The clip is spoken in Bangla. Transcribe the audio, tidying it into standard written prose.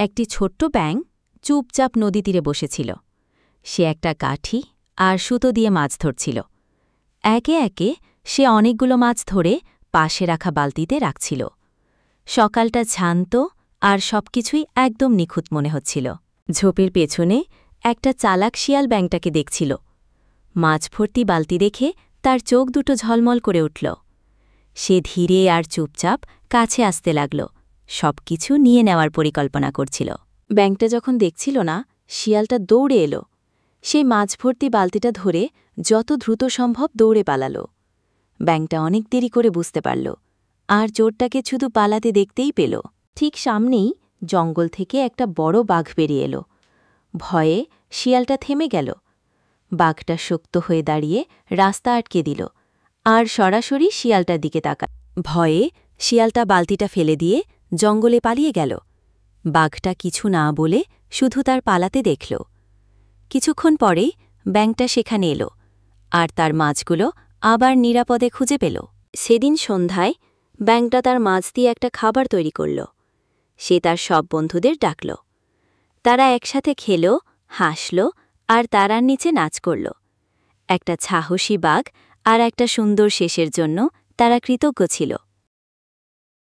একটি ছোট্ট ব্যাঙ চুপচাপ নদী তীরে বসেছিল। সে একটা কাঠি আর সুতো দিয়ে মাছ ধরছিল। একে একে সে অনেকগুলো মাছ ধরে পাশে রাখা বালতিতে রাখছিল। সকালটা শান্ত আর সবকিছুই একদম নিখুঁত মনে হচ্ছিল। ঝোপের পেছনে একটা চালাক শিয়াল ব্যাঙটাকে দেখছিল। মাছ ভর্তি বালতি দেখে তার চোখ দুটো ঝলমল করে উঠল। সে ধীরে আর চুপচাপ কাছে আসতে লাগল, সবকিছু নিয়ে নেওয়ার পরিকল্পনা করছিল। ব্যাঙটা যখন দেখছিল না, শিয়ালটা দৌড়ে এলো। সেই মাছ ভর্তি বালতিটা ধরে যত দ্রুত সম্ভব দৌড়ে পালাল। ব্যাঙটা অনেক দেরি করে বুঝতে পারল, আর চোরটাকে শুধু পালাতে দেখতেই পেল। ঠিক সামনেই জঙ্গল থেকে একটা বড় বাঘ বেরিয়ে এলো। ভয়ে শিয়ালটা থেমে গেল। বাঘটা শক্ত হয়ে দাঁড়িয়ে রাস্তা আটকে দিল আর সরাসরি শিয়ালটার দিকে তাকাল। ভয়ে শিয়ালটা বালতিটা ফেলে দিয়ে জঙ্গলে পালিয়ে গেল। বাঘটা কিছু না বলে শুধু তার পালাতে দেখল। কিছুক্ষণ পরেই ব্যাঙটা সেখানে এলো আর তার মাছগুলো আবার নিরাপদে খুঁজে পেল। সেদিন সন্ধ্যায় ব্যাঙটা তার মাছ দিয়ে একটা খাবার তৈরি করল। সে তার সব বন্ধুদের ডাকল। তারা একসাথে খেল, হাসল আর তারার নিচে নাচ করল। একটা সাহসী বাঘ আর একটা সুন্দর শেষের জন্য তারা কৃতজ্ঞ ছিল।